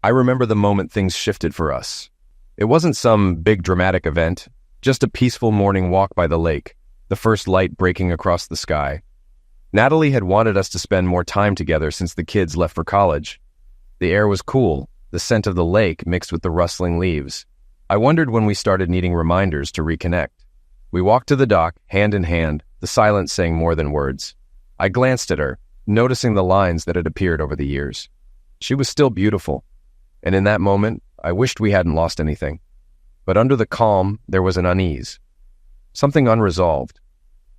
I remember the moment things shifted for us. It wasn't some big dramatic event, just a peaceful morning walk by the lake, the first light breaking across the sky. Natalie had wanted us to spend more time together since the kids left for college. The air was cool, the scent of the lake mixed with the rustling leaves. I wondered when we started needing reminders to reconnect. We walked to the dock, hand in hand, the silence saying more than words. I glanced at her, noticing the lines that had appeared over the years. She was still beautiful, and in that moment, I wished we hadn't lost anything. But under the calm, there was an unease. Something unresolved.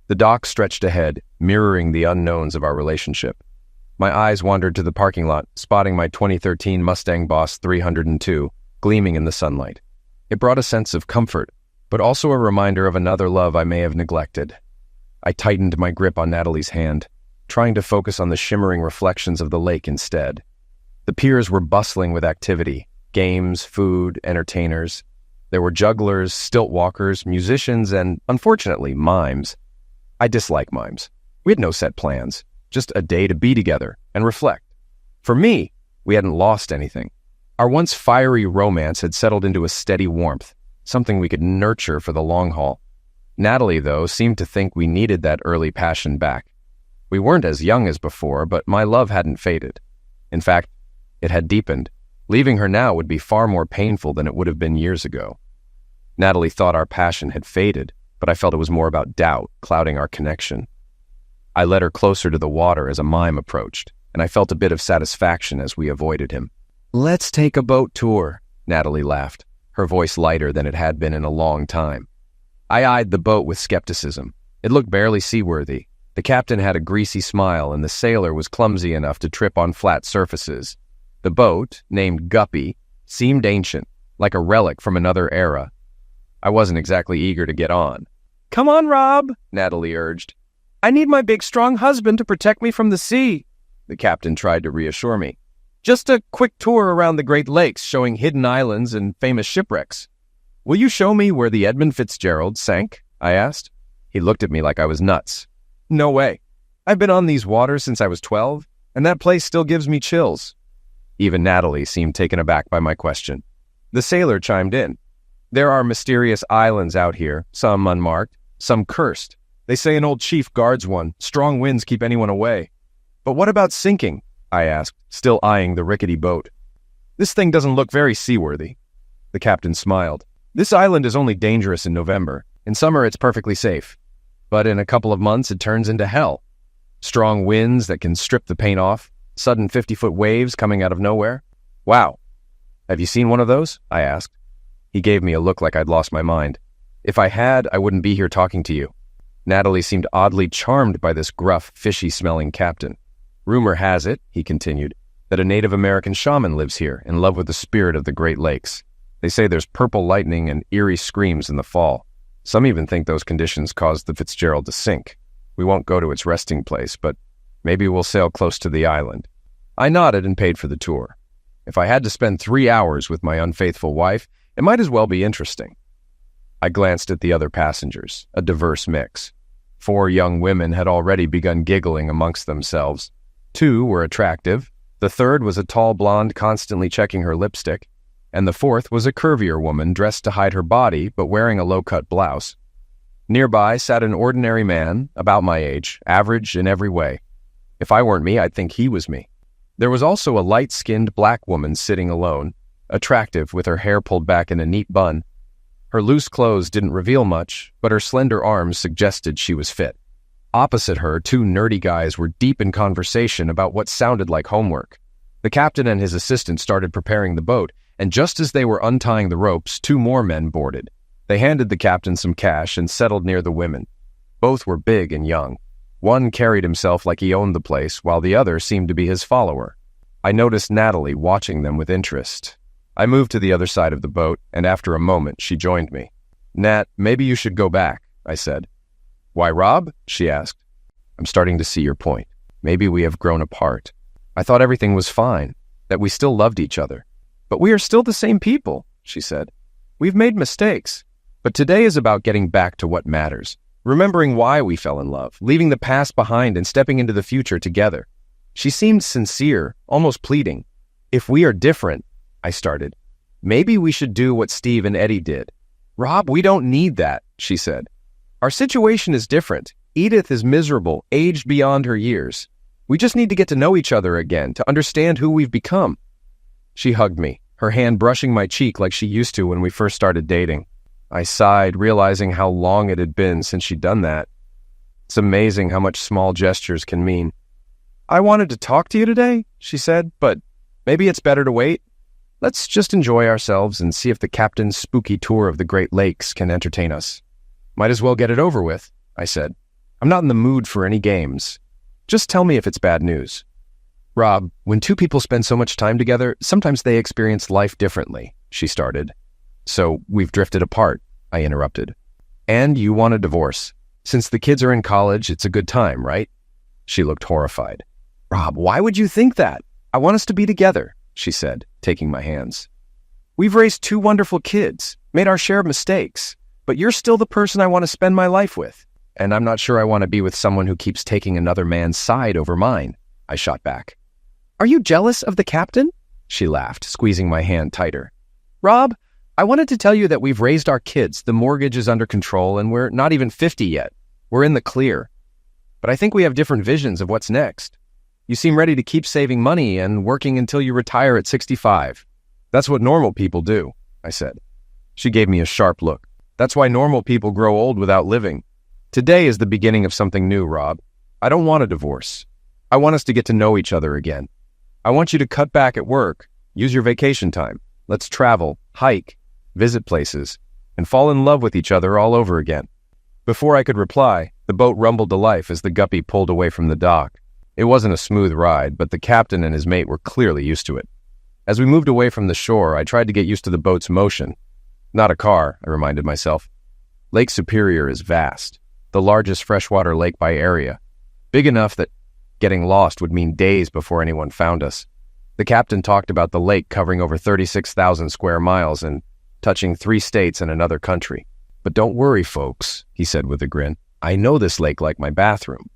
The dock stretched ahead, mirroring the unknowns of our relationship. My eyes wandered to the parking lot, spotting my 2013 Mustang Boss 302, gleaming in the sunlight. It brought a sense of comfort, but also a reminder of another love I may have neglected. I tightened my grip on Natalie's hand, trying to focus on the shimmering reflections of the lake instead. The piers were bustling with activity, games, food, entertainers. There were jugglers, stilt walkers, musicians, and, unfortunately, mimes. I dislike mimes. We had no set plans, just a day to be together and reflect. For me, we hadn't lost anything. Our once fiery romance had settled into a steady warmth, something we could nurture for the long haul. Natalie, though, seemed to think we needed that early passion back. We weren't as young as before, but my love hadn't faded. In fact, it had deepened. Leaving her now would be far more painful than it would have been years ago. Natalie thought our passion had faded, but I felt it was more about doubt clouding our connection. I led her closer to the water as a mime approached, and I felt a bit of satisfaction as we avoided him. "Let's take a boat tour," Natalie laughed, her voice lighter than it had been in a long time. I eyed the boat with skepticism. It looked barely seaworthy. The captain had a greasy smile, and the sailor was clumsy enough to trip on flat surfaces. The boat, named Guppy, seemed ancient, like a relic from another era. I wasn't exactly eager to get on. "Come on, Rob," Natalie urged. "I need my big, strong husband to protect me from the sea." The captain tried to reassure me. "Just a quick tour around the Great Lakes showing hidden islands and famous shipwrecks." "Will you show me where the Edmund Fitzgerald sank?" I asked. He looked at me like I was nuts. "No way. I've been on these waters since I was 12, and that place still gives me chills." Even Natalie seemed taken aback by my question. The sailor chimed in. "There are mysterious islands out here, some unmarked, some cursed. They say an old chief guards one. Strong winds keep anyone away." "But what about sinking?" I asked, still eyeing the rickety boat. "This thing doesn't look very seaworthy." The captain smiled. "This island is only dangerous in November. In summer, it's perfectly safe. But in a couple of months, it turns into hell. Strong winds that can strip the paint off, sudden 50-foot waves coming out of nowhere. Wow. Have you seen one of those?" I asked. He gave me a look like I'd lost my mind. "If I had, I wouldn't be here talking to you." Natalie seemed oddly charmed by this gruff, fishy-smelling captain. "Rumor has it," he continued, "that a Native American shaman lives here, in love with the spirit of the Great Lakes. They say there's purple lightning and eerie screams in the fall. Some even think those conditions caused the Fitzgerald to sink. We won't go to its resting place, but maybe we'll sail close to the island." I nodded and paid for the tour. If I had to spend 3 hours with my unfaithful wife, it might as well be interesting. I glanced at the other passengers, a diverse mix. 4 young women had already begun giggling amongst themselves. 2 were attractive. The third was a tall blonde constantly checking her lipstick. And the fourth was a curvier woman dressed to hide her body but wearing a low-cut blouse. Nearby sat an ordinary man, about my age, average in every way. If I weren't me, I'd think he was me. There was also a light-skinned black woman sitting alone, attractive with her hair pulled back in a neat bun. Her loose clothes didn't reveal much, but her slender arms suggested she was fit. Opposite her, 2 nerdy guys were deep in conversation about what sounded like homework. The captain and his assistant started preparing the boat, and just as they were untying the ropes, 2 more men boarded. They handed the captain some cash and settled near the women. Both were big and young. One carried himself like he owned the place, while the other seemed to be his follower. I noticed Natalie watching them with interest. I moved to the other side of the boat, and after a moment, she joined me. "Nat, maybe you should go back," I said. "Why, Rob?" she asked. "I'm starting to see your point. Maybe we have grown apart. I thought everything was fine, that we still loved each other. But we are still the same people," she said. "We've made mistakes. But today is about getting back to what matters. Remembering why we fell in love, leaving the past behind and stepping into the future together." She seemed sincere, almost pleading. "If we are different, I started. Maybe we should do what Steve and Eddie did. Rob, we don't need that, she said. Our situation is different. Edith is miserable, aged beyond her years. We just need to get to know each other again, to understand who we've become. She hugged me, her hand brushing my cheek like she used to when we first started dating. I sighed, realizing how long it had been since she'd done that. It's amazing how much small gestures can mean. I wanted to talk to you today, she said, but maybe it's better to wait. Let's just enjoy ourselves and see if the captain's spooky tour of the Great Lakes can entertain us. Might as well get it over with, I said. I'm not in the mood for any games. Just tell me if it's bad news. Rob, when two people spend so much time together, sometimes they experience life differently, she started. So we've drifted apart, I interrupted. And you want a divorce. Since the kids are in college, it's a good time, right? She looked horrified. Rob, why would you think that? I want us to be together, she said, taking my hands. We've raised two wonderful kids, made our share of mistakes, but you're still the person I want to spend my life with. And I'm not sure I want to be with someone who keeps taking another man's side over mine, I shot back. Are you jealous of the captain? She laughed, squeezing my hand tighter. Rob, I wanted to tell you that we've raised our kids, the mortgage is under control, and we're not even 50 yet. We're in the clear. But I think we have different visions of what's next. You seem ready to keep saving money and working until you retire at 65. That's what normal people do, I said. She gave me a sharp look. That's why normal people grow old without living. Today is the beginning of something new, Rob. I don't want a divorce. I want us to get to know each other again. I want you to cut back at work, use your vacation time. Let's travel, hike, visit places, and fall in love with each other all over again. Before I could reply, the boat rumbled to life as the guppy pulled away from the dock. It wasn't a smooth ride, but the captain and his mate were clearly used to it. As we moved away from the shore, I tried to get used to the boat's motion. Not a car, I reminded myself. Lake Superior is vast, the largest freshwater lake by area, big enough that getting lost would mean days before anyone found us. The captain talked about the lake covering over 36,000 square miles and touching 3 states and another country. But don't worry, folks, he said with a grin. I know this lake like my bathroom.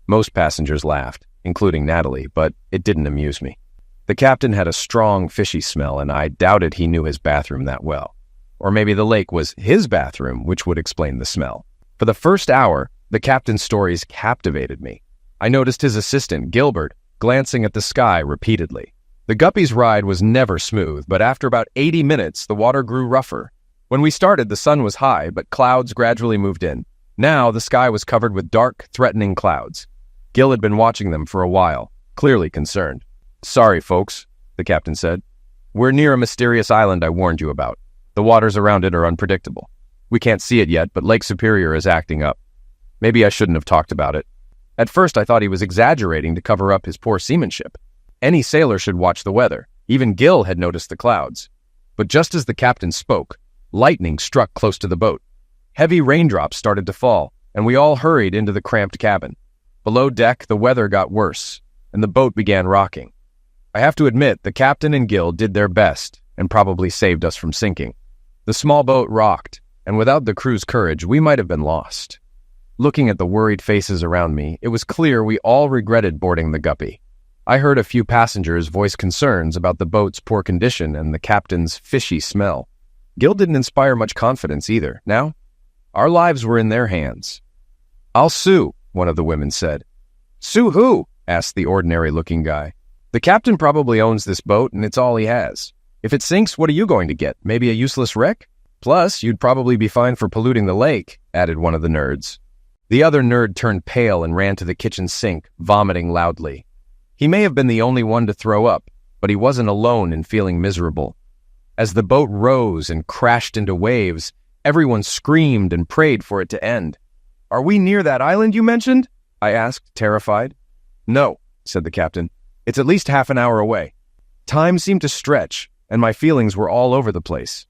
Most passengers laughed, including Natalie, but it didn't amuse me. The captain had a strong, fishy smell, and I doubted he knew his bathroom that well. Or maybe the lake was his bathroom, which would explain the smell. For the first hour, the captain's stories captivated me. I noticed his assistant, Gilbert, glancing at the sky repeatedly. The guppy's ride was never smooth, but after about 80 minutes, the water grew rougher. When we started, the sun was high, but clouds gradually moved in. Now, the sky was covered with dark, threatening clouds. Gil had been watching them for a while, clearly concerned. Sorry, folks, the captain said. We're near a mysterious island I warned you about. The waters around it are unpredictable. We can't see it yet, but Lake Superior is acting up. Maybe I shouldn't have talked about it. At first, I thought he was exaggerating to cover up his poor seamanship. Any sailor should watch the weather. Even Gil had noticed the clouds. But just as the captain spoke, lightning struck close to the boat. Heavy raindrops started to fall, and we all hurried into the cramped cabin. Below deck, the weather got worse, and the boat began rocking. I have to admit, the captain and Gil did their best and probably saved us from sinking. The small boat rocked, and without the crew's courage, we might have been lost. Looking at the worried faces around me, it was clear we all regretted boarding the guppy. I heard a few passengers voice concerns about the boat's poor condition and the captain's fishy smell. Gil didn't inspire much confidence either. Now, our lives were in their hands. I'll sue, one of the women said. Sue who? Asked the ordinary-looking guy. The captain probably owns this boat, and it's all he has. If it sinks, what are you going to get? Maybe a useless wreck? Plus, you'd probably be fined for polluting the lake, added one of the nerds. The other nerd turned pale and ran to the kitchen sink, vomiting loudly. He may have been the only one to throw up, but he wasn't alone in feeling miserable. As the boat rose and crashed into waves, everyone screamed and prayed for it to end. Are we near that island you mentioned? I asked, terrified. No, said the captain. It's at least half an hour away. Time seemed to stretch, and my feelings were all over the place.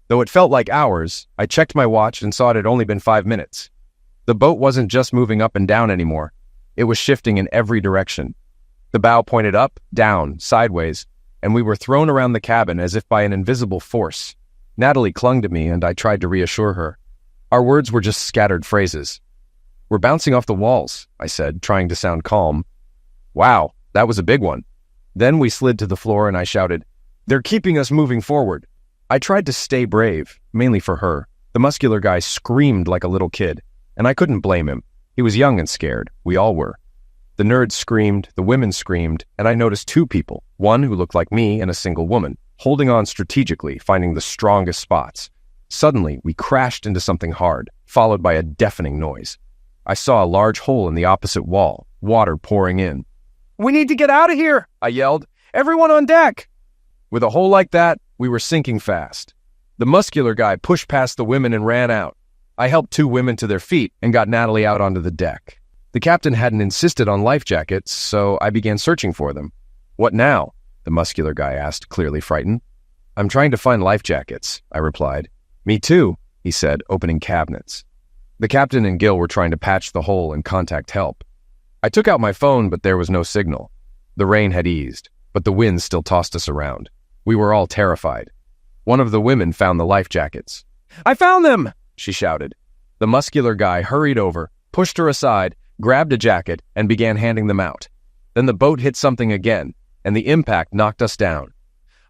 Though it felt like hours, I checked my watch and saw it had only been 5 minutes. The boat wasn't just moving up and down anymore. It was shifting in every direction. The bow pointed up, down, sideways, and we were thrown around the cabin as if by an invisible force. Natalie clung to me, and I tried to reassure her. Our words were just scattered phrases. We're bouncing off the walls, I said, trying to sound calm. Wow, that was a big one. Then we slid to the floor, and I shouted, They're keeping us moving forward. I tried to stay brave, mainly for her. The muscular guy screamed like a little kid, and I couldn't blame him. He was young and scared. We all were. The nerds screamed, the women screamed, and I noticed two people, one who looked like me and a single woman, holding on strategically, finding the strongest spots. Suddenly, we crashed into something hard, followed by a deafening noise. I saw a large hole in the opposite wall, water pouring in. "We need to get out of here!" I yelled. "Everyone on deck!" With a hole like that, we were sinking fast. The muscular guy pushed past the women and ran out. I helped two women to their feet and got Natalie out onto the deck. The captain hadn't insisted on life jackets, so I began searching for them. "What now?" the muscular guy asked, clearly frightened. "I'm trying to find life jackets," I replied. "Me too," he said, opening cabinets. The captain and Gil were trying to patch the hole and contact help. I took out my phone, but there was no signal. The rain had eased, but the wind still tossed us around. We were all terrified. One of the women found the life jackets. "I found them!" she shouted. The muscular guy hurried over, pushed her aside, grabbed a jacket, and began handing them out. Then the boat hit something again, and the impact knocked us down.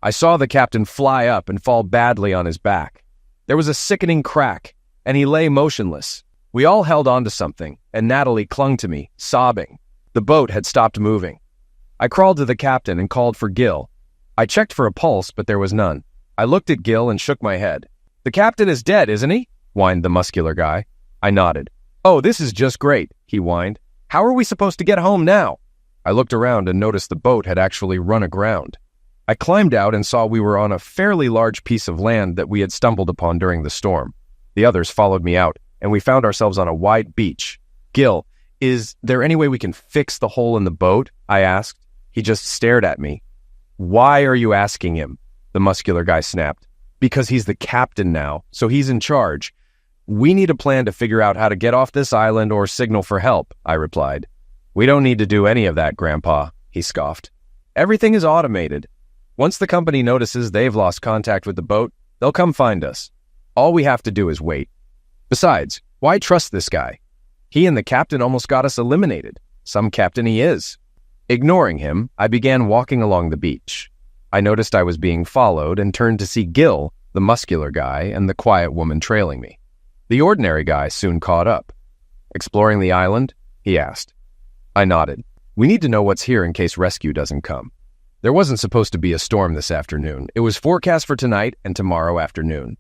I saw the captain fly up and fall badly on his back. There was a sickening crack, and he lay motionless. We all held on to something, and Natalie clung to me, sobbing. The boat had stopped moving. I crawled to the captain and called for Gil. I checked for a pulse, but there was none. I looked at Gil and shook my head. "The captain is dead, isn't he?" whined the muscular guy. I nodded. "Oh, this is just great," he whined. "How are we supposed to get home now?" I looked around and noticed the boat had actually run aground. I climbed out and saw we were on a fairly large piece of land that we had stumbled upon during the storm. The others followed me out, and we found ourselves on a wide beach. "Gil, is there any way we can fix the hole in the boat?" I asked. He just stared at me. "Why are you asking him?" the muscular guy snapped. "Because he's the captain now, so he's in charge. We need a plan to figure out how to get off this island or signal for help," I replied. "We don't need to do any of that, Grandpa," he scoffed. "Everything is automated. Once the company notices they've lost contact with the boat, they'll come find us. All we have to do is wait. Besides, why trust this guy? He and the captain almost got us eliminated. Some captain he is." Ignoring him, I began walking along the beach. I noticed I was being followed and turned to see Gil, the muscular guy, and the quiet woman trailing me. The ordinary guy soon caught up. "Exploring the island?" he asked. I nodded. "We need to know what's here in case rescue doesn't come." There wasn't supposed to be a storm this afternoon. It was forecast for tonight and tomorrow afternoon.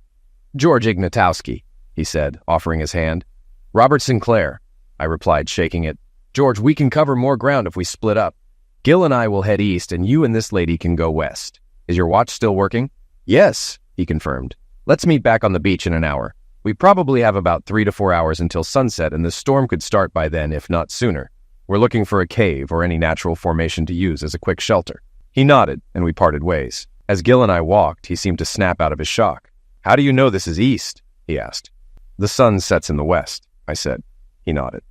"George Ignatowski," he said, offering his hand. "Robert Sinclair," I replied, shaking it. "George, we can cover more ground if we split up. Gil and I will head east, and you and this lady can go west. Is your watch still working?" "Yes," he confirmed. "Let's meet back on the beach in an hour. We probably have about 3 to 4 hours until sunset, and the storm could start by then, if not sooner. We're looking for a cave or any natural formation to use as a quick shelter." He nodded, and we parted ways. As Gil and I walked, he seemed to snap out of his shock. "How do you know this is east?" he asked. "The sun sets in the west," I said. He nodded.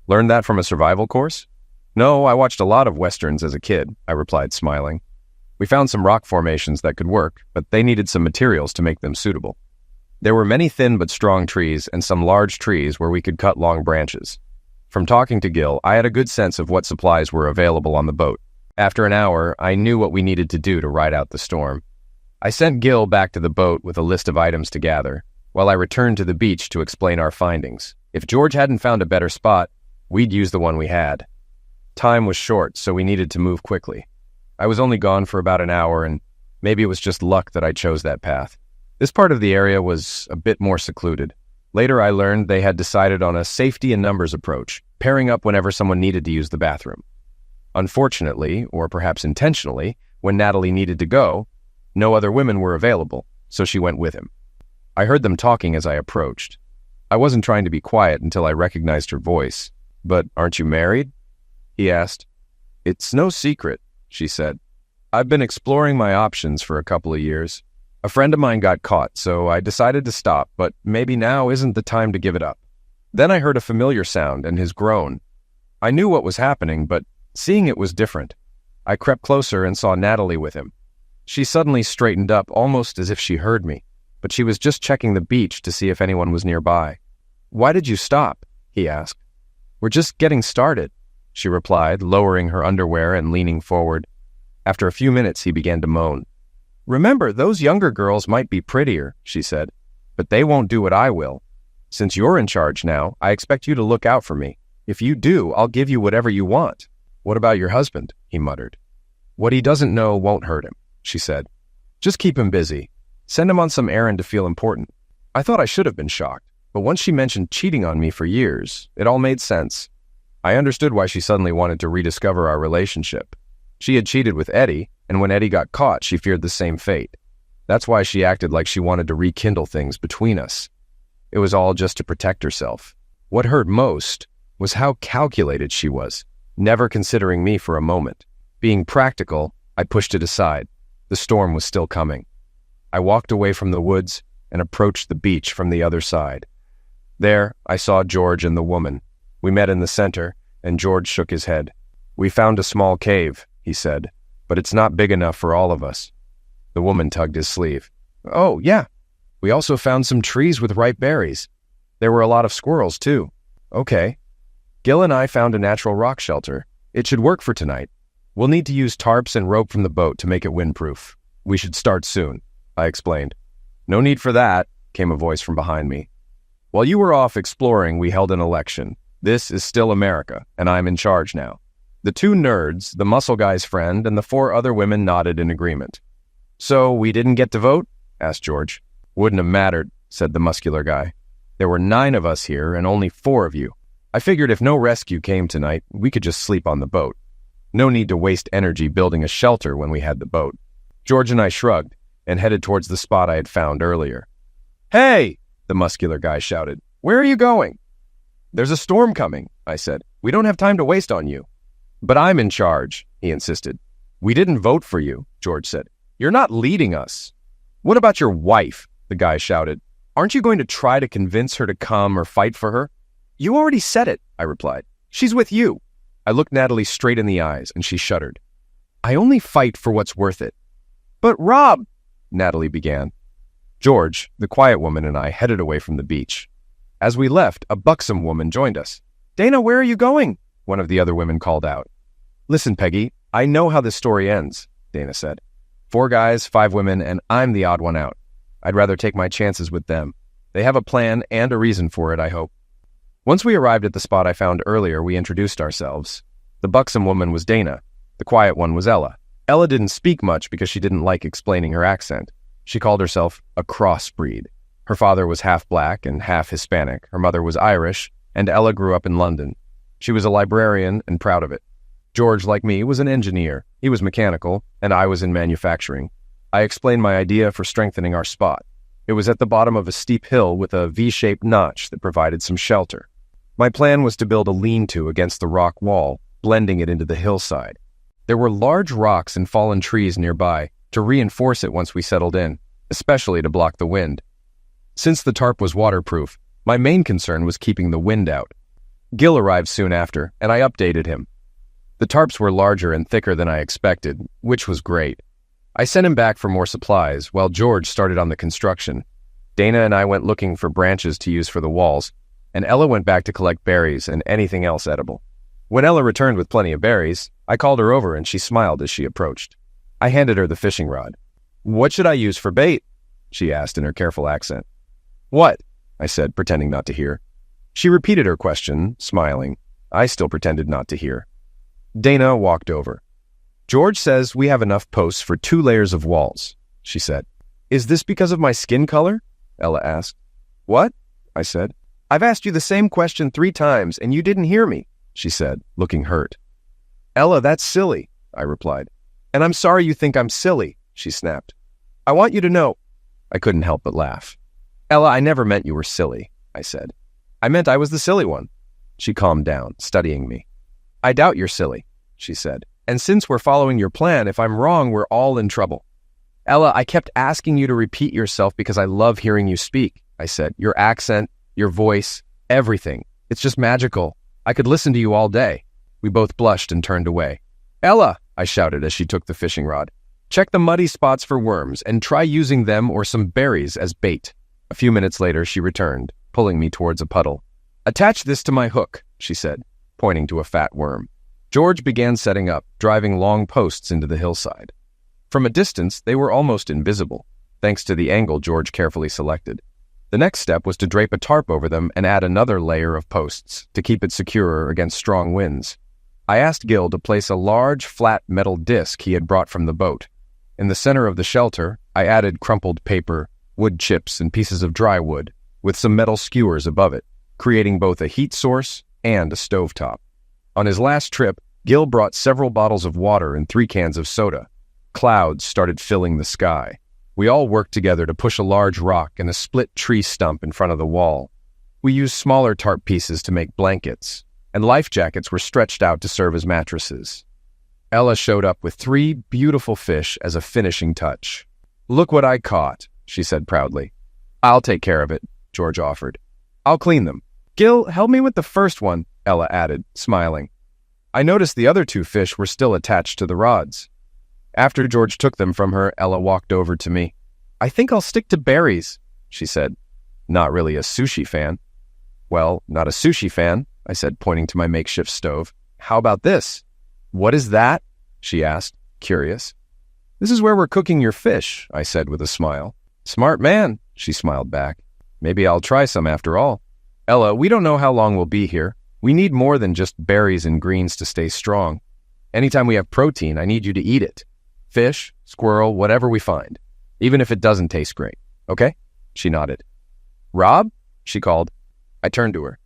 "Learned that from a survival course?" "No, I watched a lot of westerns as a kid," I replied, smiling. "We found some rock formations that could work, but they needed some materials to make them suitable. There were many thin but strong trees and some large trees where we could cut long branches. From talking to Gil, I had a good sense of what supplies were available on the boat. After an hour, I knew what we needed to do to ride out the storm. I sent Gil back to the boat with a list of items to gather, while I returned to the beach to explain our findings. If George hadn't found a better spot, we'd use the one we had. Time was short, so we needed to move quickly. I was only gone for about an hour, and maybe it was just luck that I chose that path. This part of the area was a bit more secluded. Later I learned they had decided on a safety in numbers approach, pairing up whenever someone needed to use the bathroom. Unfortunately, or perhaps intentionally, when Natalie needed to go, no other women were available, so she went with him. I heard them talking as I approached. I wasn't trying to be quiet until I recognized her voice. "But aren't you married?" he asked. "It's no secret," she said. "I've been exploring my options for a couple of years. A friend of mine got caught, so I decided to stop, but maybe now isn't the time to give it up." Then I heard a familiar sound and his groan. I knew what was happening, but seeing it was different. I crept closer and saw Natalie with him. She suddenly straightened up, almost as if she heard me, but she was just checking the beach to see if anyone was nearby. "Why did you stop?" he asked. "We're just getting started," she replied, lowering her underwear and leaning forward. After a few minutes, he began to moan. Remember, those younger girls might be prettier, she said, but they won't do what I will. Since you're in charge now, I expect you to look out for me. If you do, I'll give you whatever you want. What about your husband? He muttered. What he doesn't know won't hurt him, she said. Just keep him busy. Send him on some errand to feel important. I thought I should have been shocked, but once she mentioned cheating on me for years, it all made sense. I understood why she suddenly wanted to rediscover our relationship. She had cheated with Eddie, and when Eddie got caught, she feared the same fate. That's why she acted like she wanted to rekindle things between us. It was all just to protect herself. What hurt most was how calculated she was, never considering me for a moment. Being practical, I pushed it aside. The storm was still coming. I walked away from the woods and approached the beach from the other side. There, I saw George and the woman. We met in the center, and George shook his head. We found a small cave, he said, but it's not big enough for all of us. The woman tugged his sleeve. Oh, yeah. We also found some trees with ripe berries. There were a lot of squirrels, too. Okay. Gil and I found a natural rock shelter. It should work for tonight. We'll need to use tarps and rope from the boat to make it windproof. We should start soon, I explained. No need for that, came a voice from behind me. While you were off exploring, we held an election. This is still America, and I'm in charge now. The two nerds, the muscle guy's friend, and the 4 other women nodded in agreement. So we didn't get to vote? Asked George. Wouldn't have mattered, said the muscular guy. There were 9 of us here and only 4 of you. I figured if no rescue came tonight, we could just sleep on the boat. No need to waste energy building a shelter when we had the boat. George and I shrugged and headed towards the spot I had found earlier. Hey, the muscular guy shouted. Where are you going? There's a storm coming, I said. We don't have time to waste on you. But I'm in charge, he insisted. We didn't vote for you, George said. You're not leading us. What about your wife? The guy shouted. Aren't you going to try to convince her to come or fight for her? You already said it, I replied. She's with you. I looked Natalie straight in the eyes, and she shuddered. I only fight for what's worth it. But Rob, Natalie began. George, the quiet woman, and I headed away from the beach. As we left, a buxom woman joined us. Dana, where are you going? One of the other women called out. Listen, Peggy, I know how this story ends, Dana said. 4 guys, 5 women, and I'm the odd one out. I'd rather take my chances with them. They have a plan and a reason for it, I hope. Once we arrived at the spot I found earlier, we introduced ourselves. The buxom woman was Dana. The quiet one was Ella. Ella didn't speak much because she didn't like explaining her accent. She called herself a crossbreed. Her father was half black and half Hispanic. Her mother was Irish, and Ella grew up in London. She was a librarian and proud of it. George, like me, was an engineer. He was mechanical, and I was in manufacturing. I explained my idea for strengthening our spot. It was at the bottom of a steep hill with a V-shaped notch that provided some shelter. My plan was to build a lean-to against the rock wall, blending it into the hillside. There were large rocks and fallen trees nearby to reinforce it once we settled in, especially to block the wind. Since the tarp was waterproof, my main concern was keeping the wind out. Gil arrived soon after, and I updated him. The tarps were larger and thicker than I expected, which was great. I sent him back for more supplies, while George started on the construction. Dana and I went looking for branches to use for the walls, and Ella went back to collect berries and anything else edible. When Ella returned with plenty of berries, I called her over and she smiled as she approached. I handed her the fishing rod. What should I use for bait? She asked in her careful accent. What? I said, pretending not to hear. She repeated her question, smiling. I still pretended not to hear. Dana walked over. George says we have enough posts for 2 layers of walls, she said. Is this because of my skin color? Ella asked. What? I said. I've asked you the same question 3 times and you didn't hear me, she said, looking hurt. Ella, that's silly, I replied. And I'm sorry you think I'm silly, she snapped. I want you to know. I couldn't help but laugh. Ella, I never meant you were silly, I said. I meant I was the silly one. She calmed down, studying me. I doubt you're silly, she said. And since we're following your plan, if I'm wrong, we're all in trouble. Ella, I kept asking you to repeat yourself because I love hearing you speak, I said. Your accent, your voice, everything. It's just magical. I could listen to you all day. We both blushed and turned away. Ella, I shouted as she took the fishing rod. Check the muddy spots for worms and try using them or some berries as bait. A few minutes later, she returned, pulling me towards a puddle. Attach this to my hook, she said, pointing to a fat worm. George began setting up, driving long posts into the hillside. From a distance, they were almost invisible, thanks to the angle George carefully selected. The next step was to drape a tarp over them and add another layer of posts to keep it secure against strong winds. I asked Gil to place a large, flat metal disc he had brought from the boat. In the center of the shelter, I added crumpled paper, wood chips, and pieces of dry wood, with some metal skewers above it, creating both a heat source and a stovetop. On his last trip, Gil brought several bottles of water and 3 cans of soda. Clouds started filling the sky. We all worked together to push a large rock and a split tree stump in front of the wall. We used smaller tarp pieces to make blankets, and life jackets were stretched out to serve as mattresses. Ella showed up with 3 beautiful fish as a finishing touch. "Look what I caught," she said proudly. "I'll take care of it," George offered. "I'll clean them." "Gil, help me with the first one," Ella added, smiling. I noticed the other 2 fish were still attached to the rods. After George took them from her, Ella walked over to me. "I think I'll stick to berries," she said. "Not really a sushi fan." "Well, not a sushi fan," I said, pointing to my makeshift stove. "How about this?" "What is that?" she asked, curious. "This is where we're cooking your fish," I said with a smile. "Smart man," she smiled back. "Maybe I'll try some after all." "Ella, we don't know how long we'll be here. We need more than just berries and greens to stay strong. Anytime we have protein, I need you to eat it. Fish, squirrel, whatever we find. Even if it doesn't taste great. Okay?" She nodded. "Rob?" she called. I turned to her.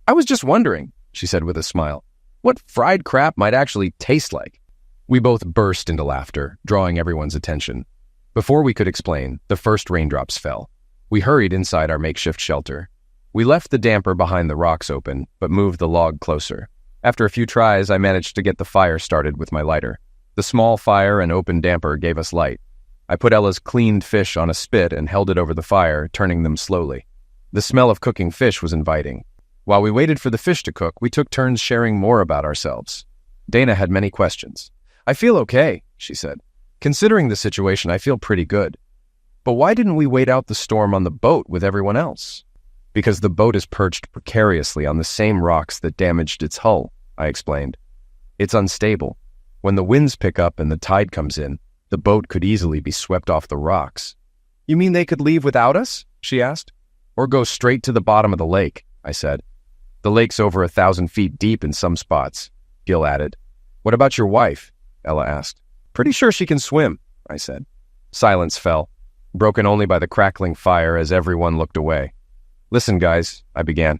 "I was just wondering," she said with a smile, "what fried crap might actually taste like." We both burst into laughter, drawing everyone's attention. Before we could explain, the first raindrops fell. We hurried inside our makeshift shelter. We left the damper behind the rocks open, but moved the log closer. After a few tries, I managed to get the fire started with my lighter. The small fire and open damper gave us light. I put Ella's cleaned fish on a spit and held it over the fire, turning them slowly. The smell of cooking fish was inviting. While we waited for the fish to cook, we took turns sharing more about ourselves. Dana had many questions. "I feel okay," she said. "Considering the situation, I feel pretty good. But why didn't we wait out the storm on the boat with everyone else?" "Because the boat is perched precariously on the same rocks that damaged its hull," I explained. "It's unstable. When the winds pick up and the tide comes in, the boat could easily be swept off the rocks." "You mean they could leave without us?" she asked. "Or go straight to the bottom of the lake," I said. "The lake's over 1,000 feet deep in some spots," Gil added. "What about your wife?" Ella asked. "Pretty sure she can swim," I said. Silence fell, broken only by the crackling fire as everyone looked away. "Listen, guys," I began.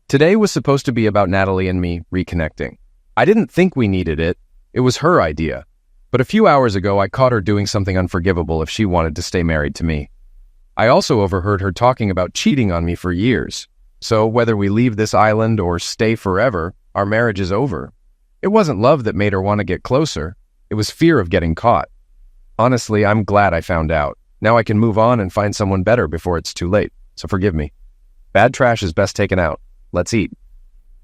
"Today was supposed to be about Natalie and me reconnecting. I didn't think we needed it. It was her idea. But a few hours ago, I caught her doing something unforgivable if she wanted to stay married to me. I also overheard her talking about cheating on me for years. So whether we leave this island or stay forever, our marriage is over. It wasn't love that made her want to get closer. It was fear of getting caught. Honestly, I'm glad I found out. Now I can move on and find someone better before it's too late, so forgive me. Bad trash is best taken out. Let's eat."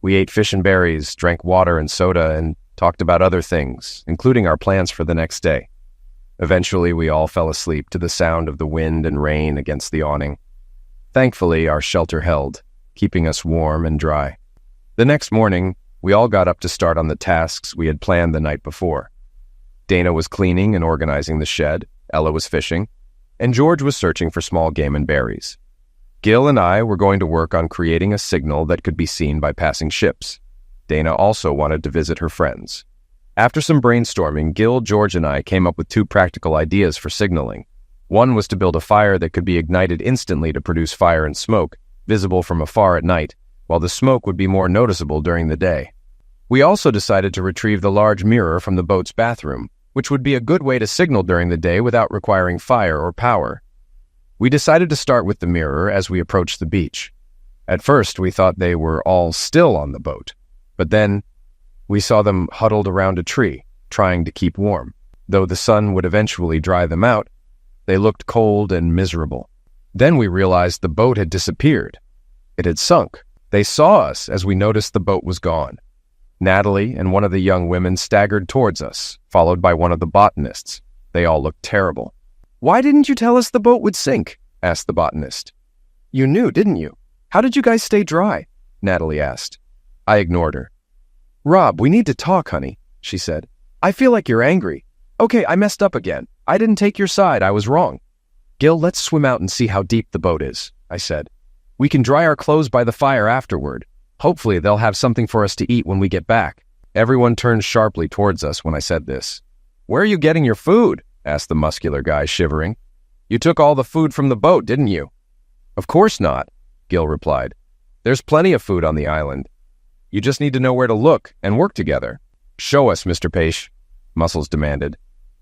We ate fish and berries, drank water and soda, and talked about other things, including our plans for the next day. Eventually, we all fell asleep to the sound of the wind and rain against the awning. Thankfully, our shelter held, keeping us warm and dry. The next morning, we all got up to start on the tasks we had planned the night before. Dana was cleaning and organizing the shed, Ella was fishing, and George was searching for small game and berries. Gil and I were going to work on creating a signal that could be seen by passing ships. Dana also wanted to visit her friends. After some brainstorming, Gil, George, and I came up with 2 practical ideas for signaling. One was to build a fire that could be ignited instantly to produce fire and smoke, visible from afar at night, while the smoke would be more noticeable during the day. We also decided to retrieve the large mirror from the boat's bathroom, which would be a good way to signal during the day without requiring fire or power. We decided to start with the mirror as we approached the beach. At first, we thought they were all still on the boat, but then we saw them huddled around a tree, trying to keep warm. Though the sun would eventually dry them out, they looked cold and miserable. Then we realized the boat had disappeared. It had sunk. They saw us as we noticed the boat was gone. Natalie and one of the young women staggered towards us, followed by one of the botanists. They all looked terrible. "Why didn't you tell us the boat would sink?" asked the botanist. "You knew, didn't you? How did you guys stay dry?" Natalie asked. I ignored her. "Rob, we need to talk, honey," she said. "I feel like you're angry." "Okay, I messed up again. I didn't take your side, I was wrong. Gil, let's swim out and see how deep the boat is, I said. We can dry our clothes by the fire afterward. Hopefully they'll have something for us to eat when we get back. Everyone turned sharply towards us when I said this. Where are you getting your food? Asked the muscular guy, shivering. You took all the food from the boat, didn't you? Of course not, Gil replied. There's plenty of food on the island. You just need to know where to look and work together. Show us, Mr. Paish, Muscles demanded.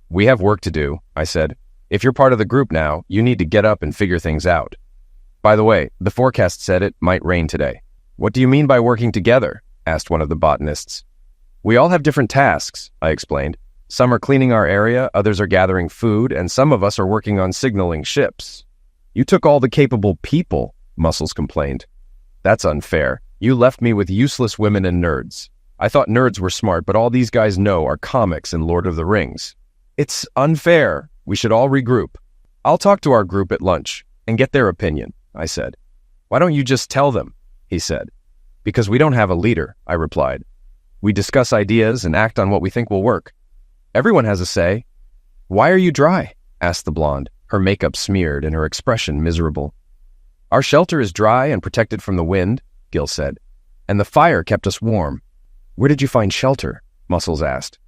We have work to do, I said. If you're part of the group now, you need to get up and figure things out. By the way, the forecast said it might rain today. What do you mean by working together? Asked one of the botanists. We all have different tasks, I explained. Some are cleaning our area, others are gathering food, and some of us are working on signaling ships. You took all the capable people, Muscles complained. That's unfair. You left me with useless women and nerds. I thought nerds were smart, but all these guys know are comics and Lord of the Rings. It's unfair. We should all regroup. I'll talk to our group at lunch and get their opinion, I said. Why don't you just tell them? He said. Because we don't have a leader, I replied. We discuss ideas and act on what we think will work. Everyone has a say. Why are you dry? Asked the blonde, her makeup smeared and her expression miserable. Our shelter is dry and protected from the wind, Gil said, and the fire kept us warm. Where did you find shelter? Muscles asked.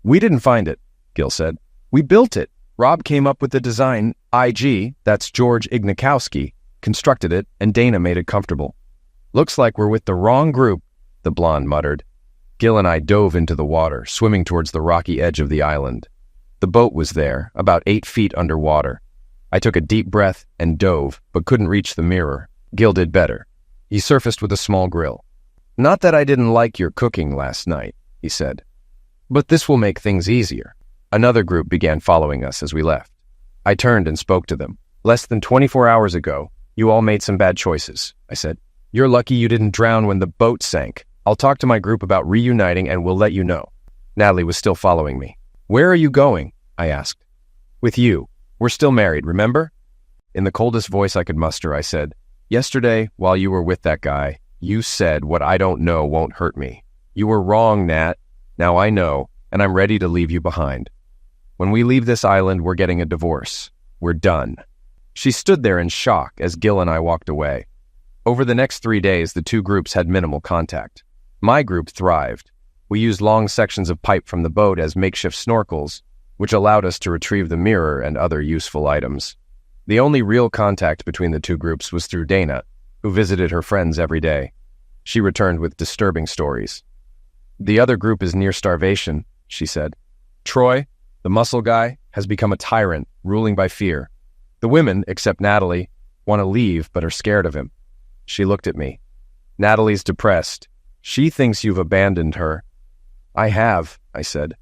We didn't find it, Gil said. We built it. Rob came up with the design, IG, that's George Ignikowski, constructed it, and Dana made it comfortable. Looks like we're with the wrong group, the blonde muttered. Gil and I dove into the water, swimming towards the rocky edge of the island. The boat was there, about 8 feet underwater. I took a deep breath and dove, but couldn't reach the mirror. Gil did better. He surfaced with a small grill. Not that I didn't like your cooking last night, he said. But this will make things easier. Another group began following us as we left. I turned and spoke to them. Less than 24 hours ago, you all made some bad choices, I said. You're lucky you didn't drown when the boat sank. I'll talk to my group about reuniting and we'll let you know. Natalie was still following me. Where are you going? I asked. With you. We're still married, remember? In the coldest voice I could muster, I said, yesterday, while you were with that guy, you said what I don't know won't hurt me. You were wrong, Nat. Now I know, and I'm ready to leave you behind. When we leave this island, we're getting a divorce. We're done. She stood there in shock as Gil and I walked away. Over the next 3 days, the two groups had minimal contact. My group thrived. We used long sections of pipe from the boat as makeshift snorkels, which allowed us to retrieve the mirror and other useful items. The only real contact between the two groups was through Dana, who visited her friends every day. She returned with disturbing stories. The other group is near starvation, she said. Troy, the muscle guy, has become a tyrant, ruling by fear. The women, except Natalie, want to leave but are scared of him. She looked at me. Natalie's depressed. She thinks you've abandoned her. I have, I said.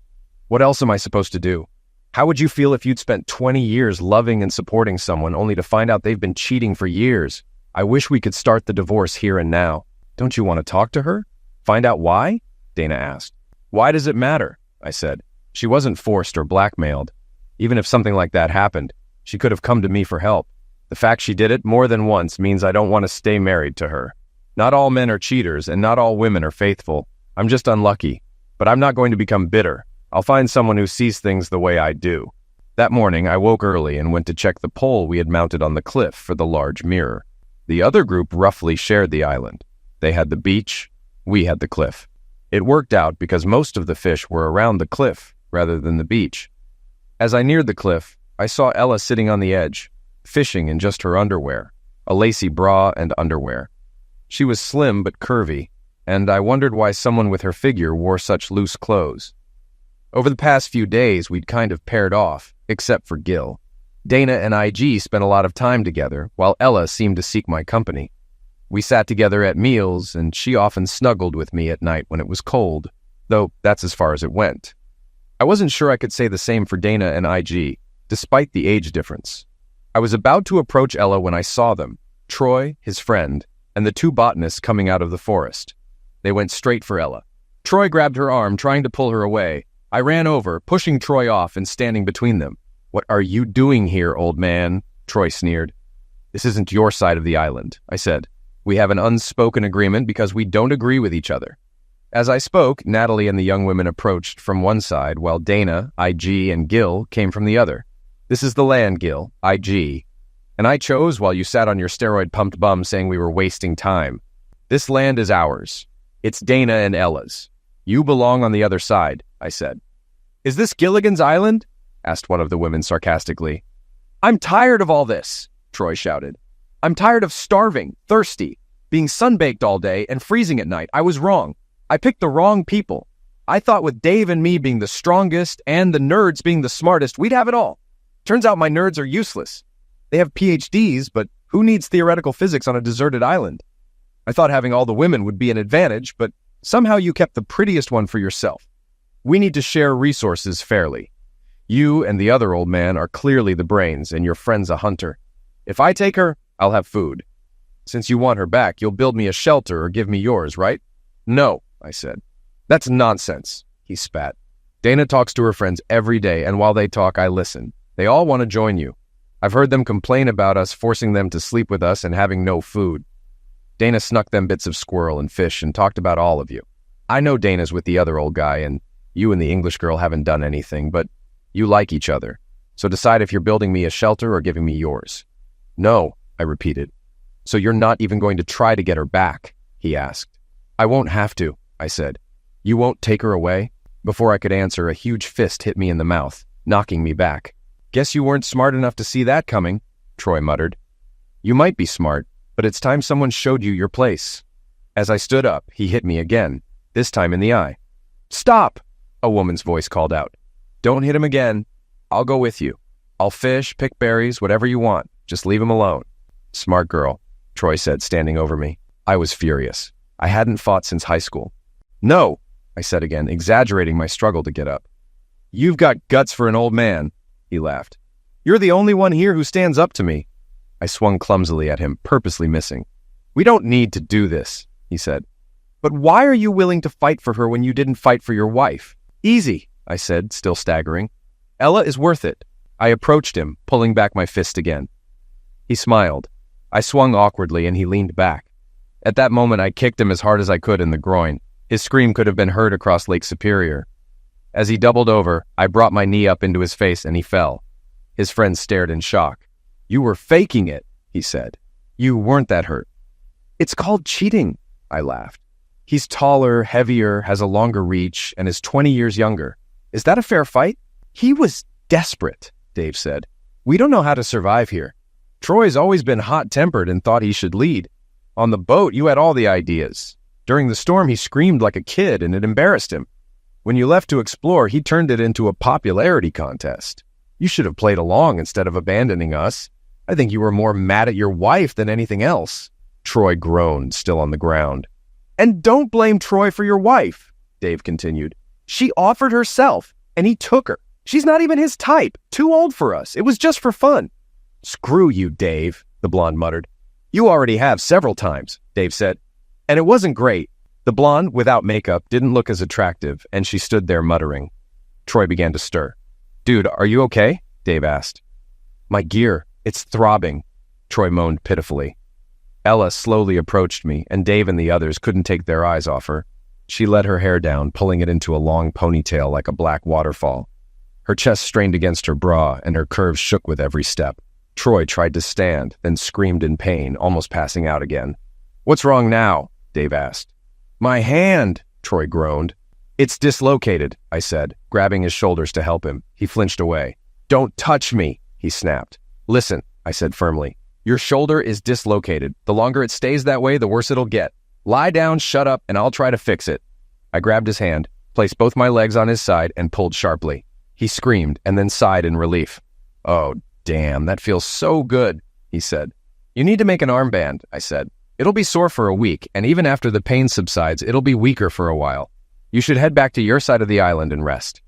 What else am I supposed to do? How would you feel if you'd spent 20 years loving and supporting someone only to find out they've been cheating for years? I wish we could start the divorce here and now. Don't you want to talk to her? Find out why? Dana asked. Why does it matter? I said. She wasn't forced or blackmailed. Even if something like that happened, she could have come to me for help. The fact she did it more than once means I don't want to stay married to her. Not all men are cheaters and not all women are faithful. I'm just unlucky. But I'm not going to become bitter. I'll find someone who sees things the way I do. That morning, I woke early and went to check the pole we had mounted on the cliff for the large mirror. The other group roughly shared the island. They had the beach, we had the cliff. It worked out because most of the fish were around the cliff rather than the beach. As I neared the cliff, I saw Ella sitting on the edge, fishing in just her underwear, a lacy bra and underwear. She was slim but curvy, and I wondered why someone with her figure wore such loose clothes. Over the past few days, we'd kind of paired off, except for Gil. Dana and IG spent a lot of time together, while Ella seemed to seek my company. We sat together at meals, and she often snuggled with me at night when it was cold, though that's as far as it went. I wasn't sure I could say the same for Dana and IG, despite the age difference. I was about to approach Ella when I saw them, Troy, his friend, and the two botanists coming out of the forest. They went straight for Ella. Troy grabbed her arm, trying to pull her away. I ran over, pushing Troy off and standing between them. What are you doing here, old man? Troy sneered. This isn't your side of the island, I said. We have an unspoken agreement because we don't agree with each other. As I spoke, Natalie and the young women approached from one side, while Dana, IG, and Gil came from the other. This is the land, Gil, IG. And I chose while you sat on your steroid-pumped bum saying we were wasting time. This land is ours. It's Dana and Ella's. You belong on the other side, I said. Is this Gilligan's Island? Asked one of the women sarcastically. I'm tired of all this, Troy shouted. I'm tired of starving, thirsty, being sunbaked all day and freezing at night. I was wrong. I picked the wrong people. I thought with Dave and me being the strongest and the nerds being the smartest, we'd have it all. Turns out my nerds are useless. They have PhDs, but who needs theoretical physics on a deserted island? I thought having all the women would be an advantage, but somehow you kept the prettiest one for yourself. We need to share resources fairly. You and the other old man are clearly the brains, and your friend's a hunter. If I take her, I'll have food. Since you want her back, you'll build me a shelter or give me yours, right? No, I said. That's nonsense, he spat. Dana talks to her friends every day, and while they talk, I listen. They all want to join you. I've heard them complain about us forcing them to sleep with us and having no food. Dana snuck them bits of squirrel and fish and talked about all of you. I know Dana's with the other old guy, and you and the English girl haven't done anything, but you like each other. So decide if you're building me a shelter or giving me yours. No, I repeated. So you're not even going to try to get her back, he asked. I won't have to, I said. You won't take her away? Before I could answer, a huge fist hit me in the mouth, knocking me back. Guess you weren't smart enough to see that coming, Troy muttered. You might be smart, but it's time someone showed you your place. As I stood up, he hit me again, this time in the eye. Stop, a woman's voice called out. Don't hit him again. I'll go with you. I'll fish, pick berries, whatever you want. Just leave him alone. Smart girl, Troy said, standing over me. I was furious. I hadn't fought since high school. No, I said again, exaggerating my struggle to get up. You've got guts for an old man, he laughed. You're the only one here who stands up to me. I swung clumsily at him, purposely missing. We don't need to do this, he said. But why are you willing to fight for her when you didn't fight for your wife? Easy, I said, still staggering. Ella is worth it. I approached him, pulling back my fist again. He smiled. I swung awkwardly and he leaned back. At that moment, I kicked him as hard as I could in the groin. His scream could have been heard across Lake Superior. As he doubled over, I brought my knee up into his face and he fell. His friends stared in shock. You were faking it, he said. You weren't that hurt. It's called cheating, I laughed. He's taller, heavier, has a longer reach, and is 20 years younger. Is that a fair fight? He was desperate, Dave said. We don't know how to survive here. Troy's always been hot-tempered and thought he should lead. On the boat, you had all the ideas. During the storm, he screamed like a kid, and it embarrassed him. When you left to explore, he turned it into a popularity contest. You should have played along instead of abandoning us. I think you were more mad at your wife than anything else. Troy groaned, still on the ground. And don't blame Troy for your wife, Dave continued. She offered herself, and he took her. She's not even his type. Too old for us. It was just for fun. Screw you, Dave, the blonde muttered. You already have several times, Dave said. And it wasn't great. The blonde, without makeup, didn't look as attractive, and she stood there muttering. Troy began to stir. Dude, are you okay? Dave asked. My gear, it's throbbing, Troy moaned pitifully. Ella slowly approached me, and Dave and the others couldn't take their eyes off her. She let her hair down, pulling it into a long ponytail like a black waterfall. Her chest strained against her bra, and her curves shook with every step. Troy tried to stand, then screamed in pain, almost passing out again. What's wrong now? Dave asked. My hand, Troy groaned. It's dislocated, I said, grabbing his shoulders to help him. He flinched away. Don't touch me, he snapped. Listen, I said firmly. Your shoulder is dislocated. The longer it stays that way, the worse it'll get. Lie down, shut up, and I'll try to fix it. I grabbed his hand, placed both my legs on his side, and pulled sharply. He screamed and then sighed in relief. Oh, damn, that feels so good, he said. You need to make an armband, I said. It'll be sore for a week, and even after the pain subsides, it'll be weaker for a while. You should head back to your side of the island and rest.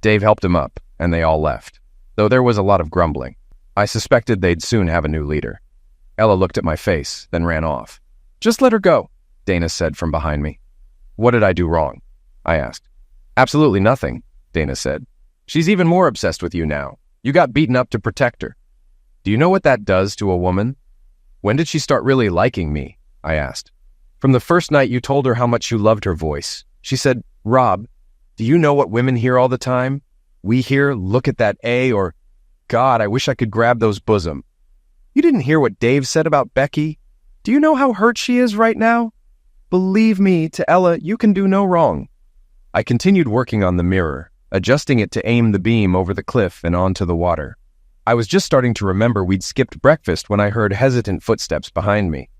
Dave helped him up, and they all left, though there was a lot of grumbling. I suspected they'd soon have a new leader. Ella looked at my face, then ran off. Just let her go, Dana said from behind me. What did I do wrong? I asked. Absolutely nothing, Dana said. She's even more obsessed with you now. You got beaten up to protect her. Do you know what that does to a woman? When did she start really liking me? I asked. From the first night you told her how much you loved her voice. She said, Rob, do you know what women hear all the time? We hear, look at that A, or, God, I wish I could grab those bosom. You didn't hear what Dave said about Becky? Do you know how hurt she is right now? Believe me, to Ella, you can do no wrong. I continued working on the mirror, adjusting it to aim the beam over the cliff and onto the water. I was just starting to remember we'd skipped breakfast when I heard hesitant footsteps behind me.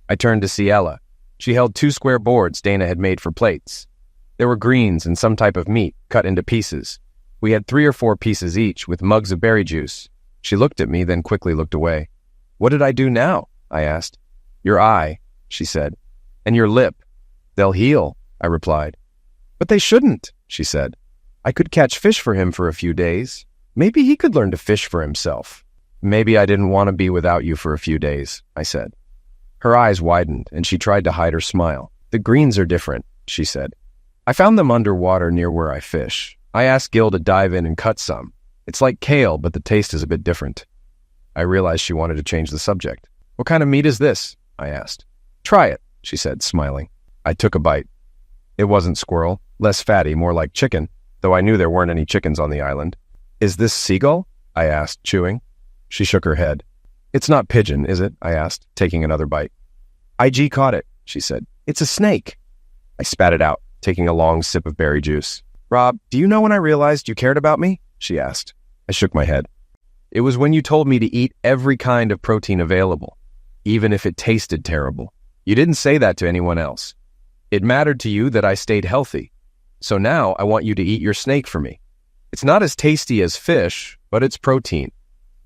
I turned to see Ella. She held 2 square boards Dana had made for plates. There were greens and some type of meat cut into pieces. We had 3 or 4 pieces each with mugs of berry juice. She looked at me, then quickly looked away. What did I do now? I asked. Your eye, she said. And your lip. They'll heal, I replied. But they shouldn't, she said. I could catch fish for him for a few days. Maybe he could learn to fish for himself. Maybe I didn't want to be without you for a few days, I said. Her eyes widened, and she tried to hide her smile. The greens are different, she said. I found them underwater near where I fish. I asked Gil to dive in and cut some. It's like kale, but the taste is a bit different. I realized she wanted to change the subject. What kind of meat is this? I asked. Try it, she said, smiling. I took a bite. It wasn't squirrel, less fatty, more like chicken, though I knew there weren't any chickens on the island. Is this seagull? I asked, chewing. She shook her head. It's not pigeon, is it? I asked, taking another bite. IG caught it, she said. It's a snake. I spat it out, taking a long sip of berry juice. Rob, do you know when I realized you cared about me? She asked. I shook my head. It was when you told me to eat every kind of protein available, even if it tasted terrible. You didn't say that to anyone else. It mattered to you that I stayed healthy. So now I want you to eat your snake for me. It's not as tasty as fish, but it's protein.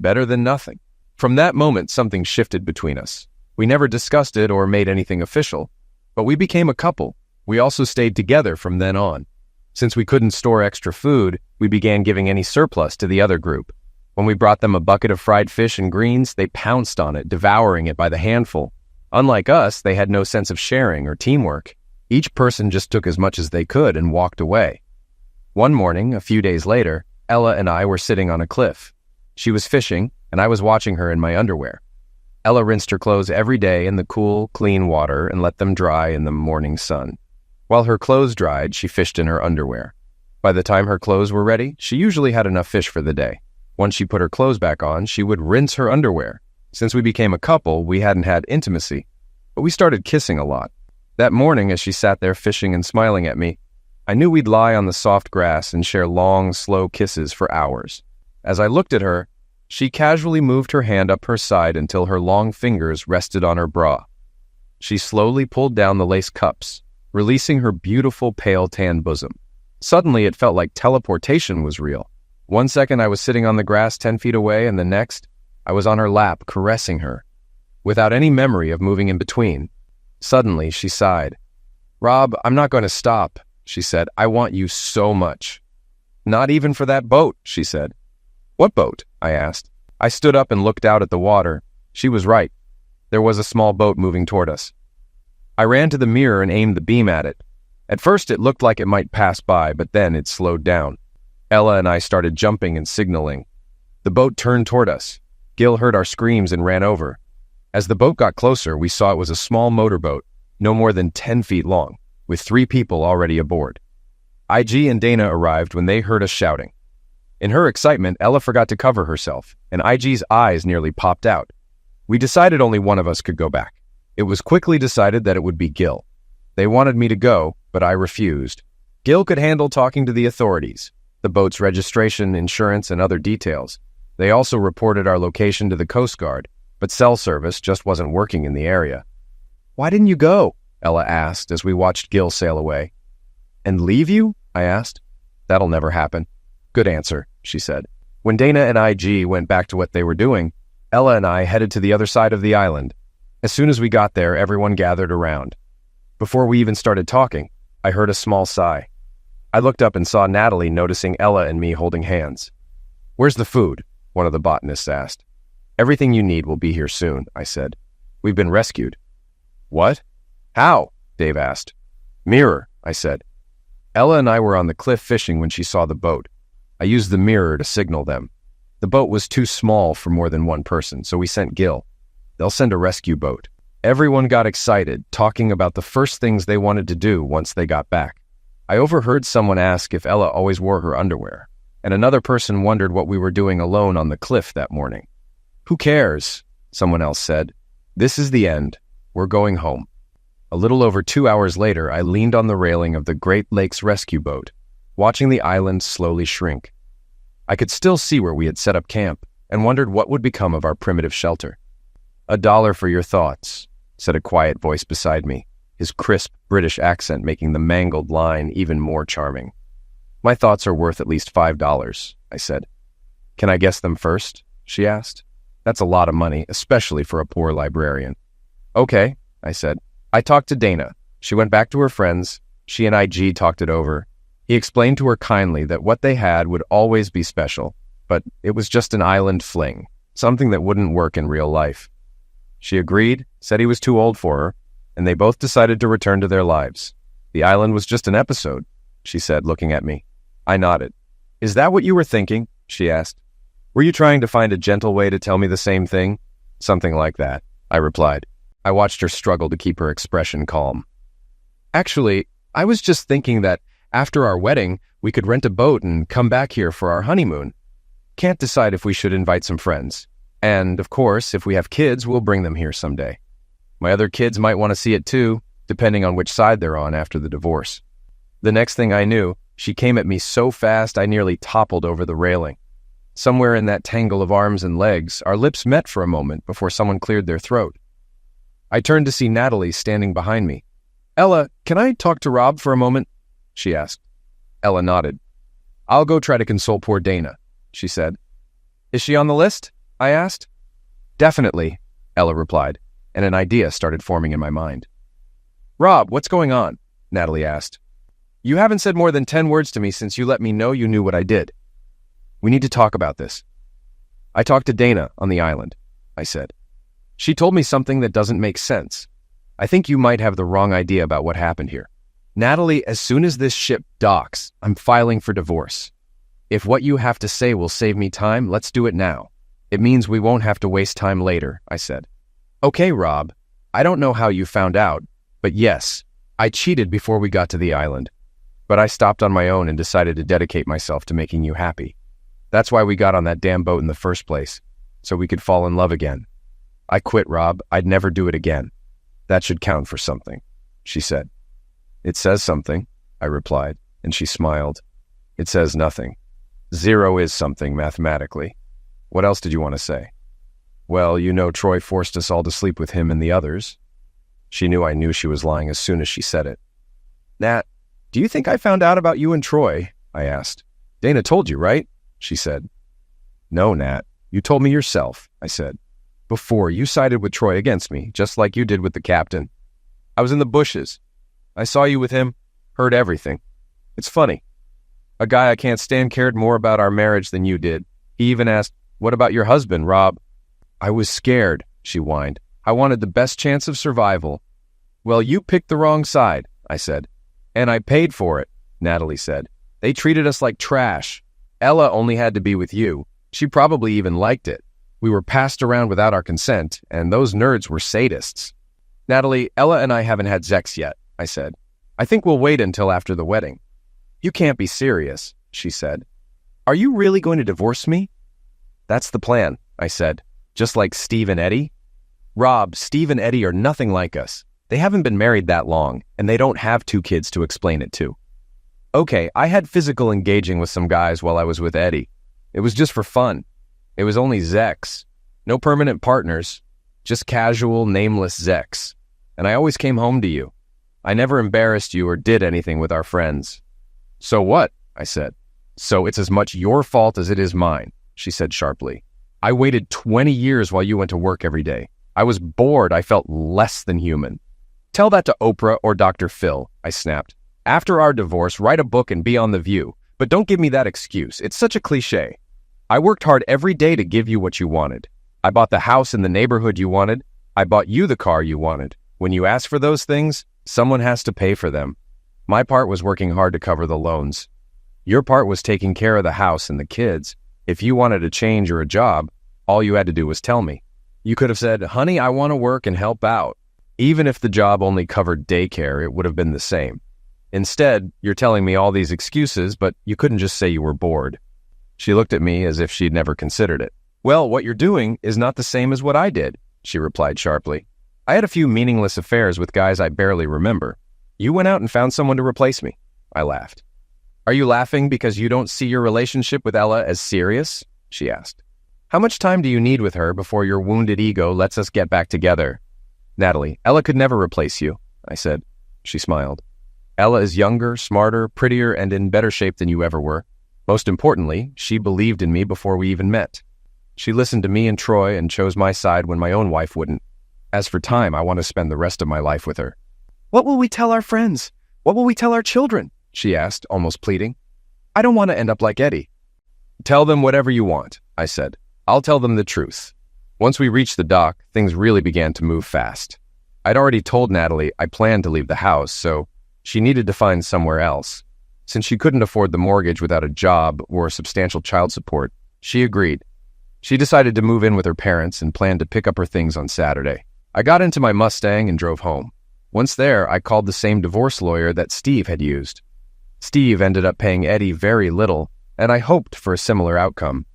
Better than nothing. From that moment, something shifted between us. We never discussed it or made anything official, but we became a couple. We also stayed together from then on. Since we couldn't store extra food, we began giving any surplus to the other group. When we brought them a bucket of fried fish and greens, they pounced on it, devouring it by the handful. Unlike us, they had no sense of sharing or teamwork. Each person just took as much as they could and walked away. One morning, a few days later, Ella and I were sitting on a cliff. She was fishing, and I was watching her in my underwear. Ella rinsed her clothes every day in the cool, clean water and let them dry in the morning sun. While her clothes dried, she fished in her underwear. By the time her clothes were ready, she usually had enough fish for the day. Once she put her clothes back on, she would rinse her underwear. Since we became a couple, we hadn't had intimacy, but we started kissing a lot. That morning, as she sat there fishing and smiling at me, I knew we'd lie on the soft grass and share long, slow kisses for hours. As I looked at her, she casually moved her hand up her side until her long fingers rested on her bra. She slowly pulled down the lace cups, releasing her beautiful pale tan bosom. Suddenly, it felt like teleportation was real. One second, I was sitting on the grass 10 feet away, and the next, I was on her lap, caressing her, without any memory of moving in between. Suddenly, she sighed. Rob, I'm not going to stop, she said. I want you so much. Not even for that boat, she said. What boat? I asked. I stood up and looked out at the water. She was right. There was a small boat moving toward us. I ran to the mirror and aimed the beam at it. At first, it looked like it might pass by, but then it slowed down. Ella and I started jumping and signaling. The boat turned toward us. Gil heard our screams and ran over. As the boat got closer, we saw it was a small motorboat, no more than 10 feet long, with 3 people already aboard. IG and Dana arrived when they heard us shouting. In her excitement, Ella forgot to cover herself, and IG's eyes nearly popped out. We decided only one of us could go back. It was quickly decided that it would be Gil. They wanted me to go, but I refused. Gil could handle talking to the authorities, the boat's registration, insurance, and other details. They also reported our location to the Coast Guard, but cell service just wasn't working in the area. Why didn't you go? Ella asked as we watched Gil sail away. And leave you? I asked. That'll never happen. Good answer, she said. When Dana and IG went back to what they were doing, Ella and I headed to the other side of the island. As soon as we got there, everyone gathered around. Before we even started talking, I heard a small sigh. I looked up and saw Natalie noticing Ella and me holding hands. Where's the food? One of the botanists asked. Everything you need will be here soon, I said. We've been rescued. What? How? Dave asked. Mirror, I said. Ella and I were on the cliff fishing when she saw the boat. I used the mirror to signal them. The boat was too small for more than one person, so we sent Gil. They'll send a rescue boat. Everyone got excited, talking about the first things they wanted to do once they got back. I overheard someone ask if Ella always wore her underwear. and another person wondered what we were doing alone on the cliff that morning. "Who cares?" someone else said. "This is the end. We're going home." A little over 2 hours later, I leaned on the railing of the Great Lakes rescue boat, watching the island slowly shrink. I could still see where we had set up camp and wondered what would become of our primitive shelter. $1 for your thoughts," said a quiet voice beside me, his crisp British accent making the mangled line even more charming. "My thoughts are worth at least $5, I said. "Can I guess them first?" she asked. "That's a lot of money, especially for a poor librarian." "Okay," I said. "I talked to Dana. She went back to her friends. She and IG talked it over. He explained to her kindly that what they had would always be special, but it was just an island fling, something that wouldn't work in real life. She agreed, said he was too old for her, and they both decided to return to their lives. The island was just an episode," she said, looking at me. I nodded. "Is that what you were thinking?" she asked. "Were you trying to find a gentle way to tell me the same thing?" "Something like that," I replied. I watched her struggle to keep her expression calm. "Actually, I was just thinking that after our wedding, we could rent a boat and come back here for our honeymoon. Can't decide if we should invite some friends. And, of course, if we have kids, we'll bring them here someday. My other kids might want to see it too, depending on which side they're on after the divorce." The next thing I knew, she came at me so fast I nearly toppled over the railing. Somewhere in that tangle of arms and legs, our lips met for a moment before someone cleared their throat. I turned to see Natalie standing behind me. "Ella, can I talk to Rob for a moment?" she asked. Ella nodded. "I'll go try to console poor Dana," she said. "Is she on the list?" I asked. "Definitely," Ella replied, and an idea started forming in my mind. "Rob, what's going on?" Natalie asked. "You haven't said more than 10 words to me since you let me know you knew what I did. We need to talk about this." "I talked to Dana on the island," I said. "She told me something that doesn't make sense. I think you might have the wrong idea about what happened here. Natalie, as soon as this ship docks, I'm filing for divorce. If what you have to say will save me time, let's do it now. It means we won't have to waste time later," I said. "Okay, Rob, I don't know how you found out, but yes, I cheated before we got to the island. But I stopped on my own and decided to dedicate myself to making you happy. That's why we got on that damn boat in the first place, so we could fall in love again. I quit, Rob. I'd never do it again. That should count for something," she said. "It says something," I replied, and she smiled. "It says nothing. 0 is something mathematically. What else did you want to say?" "Well, you know Troy forced us all to sleep with him and the others." She knew I knew she was lying as soon as she said it. "Nat, do you think I found out about you and Troy?" I asked. "Dana told you, right?" she said. "No, Nat. You told me yourself," I said. "Before, you sided with Troy against me, just like you did with the captain. I was in the bushes. I saw you with him, heard everything. It's funny. A guy I can't stand cared more about our marriage than you did. He even asked, 'What about your husband, Rob?' I was scared," she whined. "I wanted the best chance of survival." "Well, you picked the wrong side," I said. "And I paid for it," Natalie said. "They treated us like trash. Ella only had to be with you. She probably even liked it. We were passed around without our consent, and those nerds were sadists." "Natalie, Ella and I haven't had sex yet," I said. "I think we'll wait until after the wedding." "You can't be serious," she said. "Are you really going to divorce me?" "That's the plan," I said. "Just like Steve and Eddie." "Rob, Steve and Eddie are nothing like us. They haven't been married that long, and they don't have 2 kids to explain it to." "Okay, I had physical engaging with some guys while I was with Eddie. It was just for fun. It was only Zex. No permanent partners. Just casual, nameless Zex. And I always came home to you. I never embarrassed you or did anything with our friends." "So what?" I said. "So it's as much your fault as it is mine," she said sharply. "I waited 20 years while you went to work every day. I was bored. I felt less than human." "Tell that to Oprah or Dr. Phil," I snapped. "After our divorce, write a book and be on The View. But don't give me that excuse. It's such a cliche. I worked hard every day to give you what you wanted. I bought the house in the neighborhood you wanted. I bought you the car you wanted. When you ask for those things, someone has to pay for them. My part was working hard to cover the loans. Your part was taking care of the house and the kids. If you wanted a change or a job, all you had to do was tell me. You could have said, 'Honey, I want to work and help out.' Even if the job only covered daycare, it would have been the same. Instead, you're telling me all these excuses, but you couldn't just say you were bored. She looked at me as if she'd never considered it. "Well, what you're doing is not the same as what I did," she replied sharply. "I had a few meaningless affairs with guys I barely remember. You went out and found someone to replace me." I laughed. "Are you laughing because you don't see your relationship with Ella as serious?" she asked. "How much time do you need with her before your wounded ego lets us get back together?" "Natalie, Ella could never replace you," I said. She smiled. "Ella is younger, smarter, prettier, and in better shape than you ever were. Most importantly, she believed in me before we even met. She listened to me and Troy and chose my side when my own wife wouldn't. As for time, I want to spend the rest of my life with her." "What will we tell our friends? What will we tell our children?" she asked, almost pleading. "I don't want to end up like Eddie." "Tell them whatever you want," I said. "I'll tell them the truth." Once we reached the dock, things really began to move fast. I'd already told Natalie I planned to leave the house, so she needed to find somewhere else. Since she couldn't afford the mortgage without a job or substantial child support, she agreed. She decided to move in with her parents and planned to pick up her things on Saturday. I got into my Mustang and drove home. Once there, I called the same divorce lawyer that Steve had used. Steve ended up paying Eddie very little, and I hoped for a similar outcome.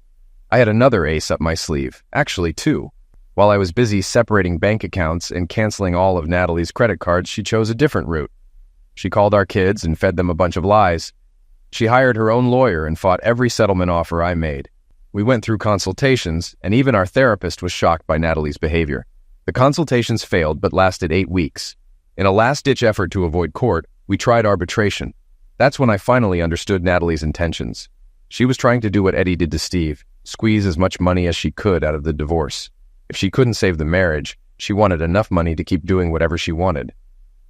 I had another ace up my sleeve, actually two. While I was busy separating bank accounts and canceling all of Natalie's credit cards, she chose a different route. She called our kids and fed them a bunch of lies. She hired her own lawyer and fought every settlement offer I made. We went through consultations, and even our therapist was shocked by Natalie's behavior. The consultations failed but lasted 8 weeks. In a last-ditch effort to avoid court, we tried arbitration. That's when I finally understood Natalie's intentions. She was trying to do what Eddie did to Steve, squeeze as much money as she could out of the divorce. If she couldn't save the marriage, she wanted enough money to keep doing whatever she wanted.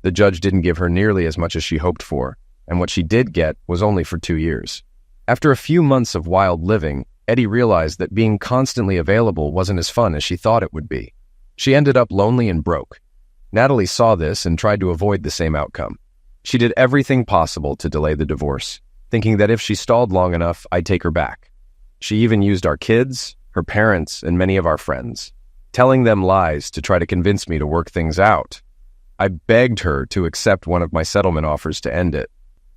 The judge didn't give her nearly as much as she hoped for, and what she did get was only for 2 years. After a few months of wild living, Eddie realized that being constantly available wasn't as fun as she thought it would be. She ended up lonely and broke. Natalie saw this and tried to avoid the same outcome. She did everything possible to delay the divorce, thinking that if she stalled long enough, I'd take her back. She even used our kids, her parents, and many of our friends, telling them lies to try to convince me to work things out. I begged her to accept one of my settlement offers to end it.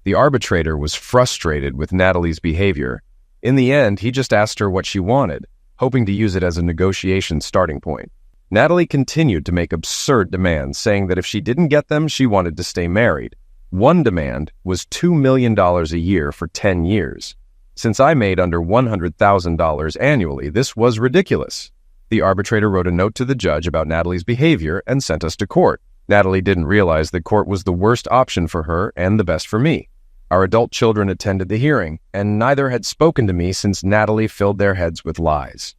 The arbitrator was frustrated with Natalie's behavior. In the end, he just asked her what she wanted, hoping to use it as a negotiation starting point. Natalie continued to make absurd demands, saying that if she didn't get them, she wanted to stay married. One demand was $2 million a year for 10 years. Since I made under $100,000 annually, this was ridiculous. The arbitrator wrote a note to the judge about Natalie's behavior and sent us to court. Natalie didn't realize that court was the worst option for her and the best for me. Our adult children attended the hearing, and neither had spoken to me since Natalie filled their heads with lies.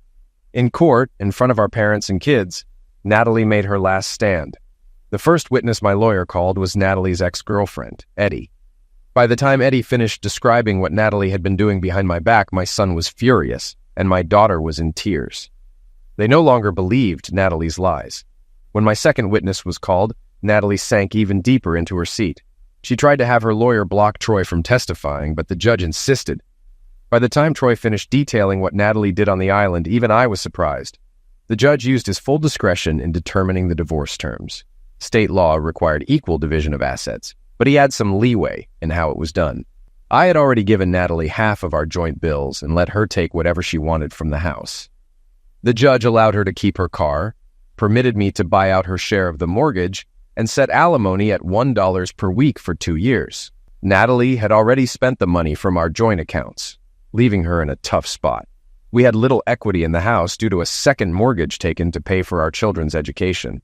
In court, in front of our parents and kids, Natalie made her last stand. The first witness my lawyer called was Natalie's ex-girlfriend, Eddie. By the time Eddie finished describing what Natalie had been doing behind my back, my son was furious, and my daughter was in tears. They no longer believed Natalie's lies. When my second witness was called, Natalie sank even deeper into her seat. She tried to have her lawyer block Troy from testifying, but the judge insisted. By the time Troy finished detailing what Natalie did on the island, even I was surprised. The judge used his full discretion in determining the divorce terms. State law required equal division of assets, but he had some leeway in how it was done. I had already given Natalie half of our joint bills and let her take whatever she wanted from the house. The judge allowed her to keep her car, permitted me to buy out her share of the mortgage, and set alimony at $1 per week for 2 years. Natalie had already spent the money from our joint accounts, leaving her in a tough spot. We had little equity in the house due to a second mortgage taken to pay for our children's education.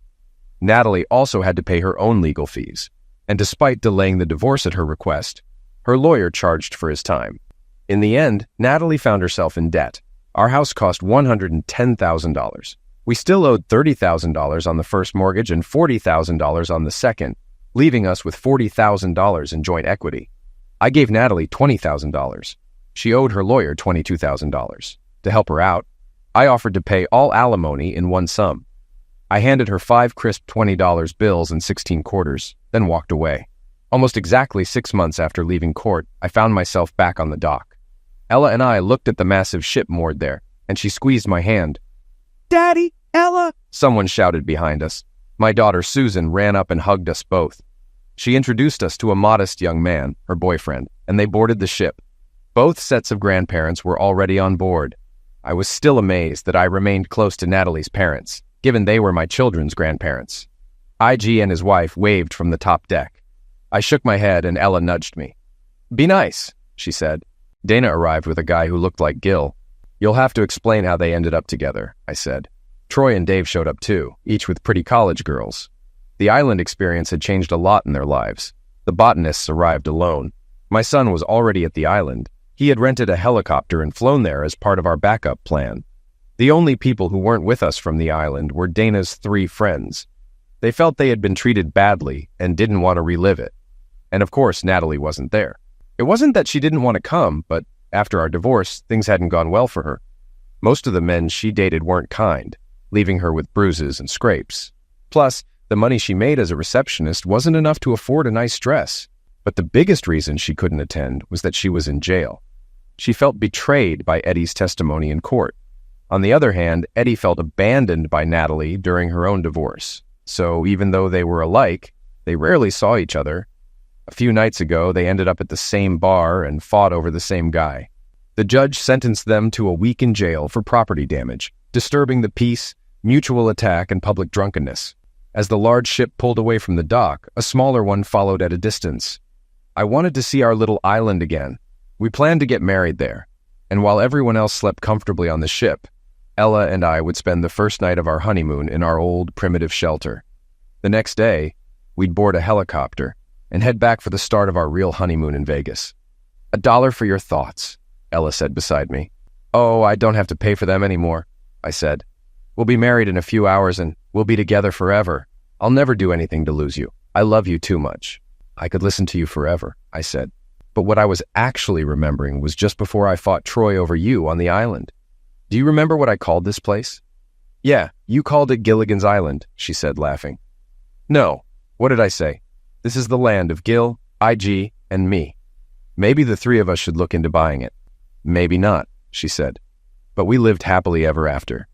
Natalie also had to pay her own legal fees, and despite delaying the divorce at her request, her lawyer charged for his time. In the end, Natalie found herself in debt. Our house cost $110,000. We still owed $30,000 on the first mortgage and $40,000 on the second, leaving us with $40,000 in joint equity. I gave Natalie $20,000. She owed her lawyer $22,000. To help her out, I offered to pay all alimony in one sum. I handed her 5 crisp $20 bills and 16 quarters, then walked away. Almost exactly 6 months after leaving court, I found myself back on the dock. Ella and I looked at the massive ship moored there, and she squeezed my hand. "Daddy, Ella!" someone shouted behind us. My daughter Susan ran up and hugged us both. She introduced us to a modest young man, her boyfriend, and they boarded the ship. Both sets of grandparents were already on board. I was still amazed that I remained close to Natalie's parents, given they were my children's grandparents. IG and his wife waved from the top deck. I shook my head and Ella nudged me. "Be nice," she said. Dana arrived with a guy who looked like Gil. "You'll have to explain how they ended up together," I said. Troy and Dave showed up too, each with pretty college girls. The island experience had changed a lot in their lives. The botanists arrived alone. My son was already at the island. He had rented a helicopter and flown there as part of our backup plan. The only people who weren't with us from the island were Dana's 3 friends. They felt they had been treated badly and didn't want to relive it. And of course, Natalie wasn't there. It wasn't that she didn't want to come, but after our divorce, things hadn't gone well for her. Most of the men she dated weren't kind, leaving her with bruises and scrapes. Plus, the money she made as a receptionist wasn't enough to afford a nice dress. But the biggest reason she couldn't attend was that she was in jail. She felt betrayed by Eddie's testimony in court. On the other hand, Eddie felt abandoned by Natalie during her own divorce. So even though they were alike, they rarely saw each other. A few nights ago, they ended up at the same bar and fought over the same guy. The judge sentenced them to a week in jail for property damage, disturbing the peace, mutual attack, and public drunkenness. As the large ship pulled away from the dock, a smaller one followed at a distance. I wanted to see our little island again. We planned to get married there, and while everyone else slept comfortably on the ship, Ella and I would spend the first night of our honeymoon in our old, primitive shelter. The next day, we'd board a helicopter and head back for the start of our real honeymoon in Vegas. $1 for your thoughts, Ella said beside me. "Oh, I don't have to pay for them anymore," I said. "We'll be married in a few hours and we'll be together forever. I'll never do anything to lose you. I love you too much." "I could listen to you forever," I said. But what I was actually remembering was just before I fought Troy over you on the island. "Do you remember what I called this place?" "Yeah, you called it Gilligan's Island," she said, laughing. "No, what did I say? This is the land of Gil, IG, and me. Maybe the 3 of us should look into buying it." "Maybe not," she said. But we lived happily ever after.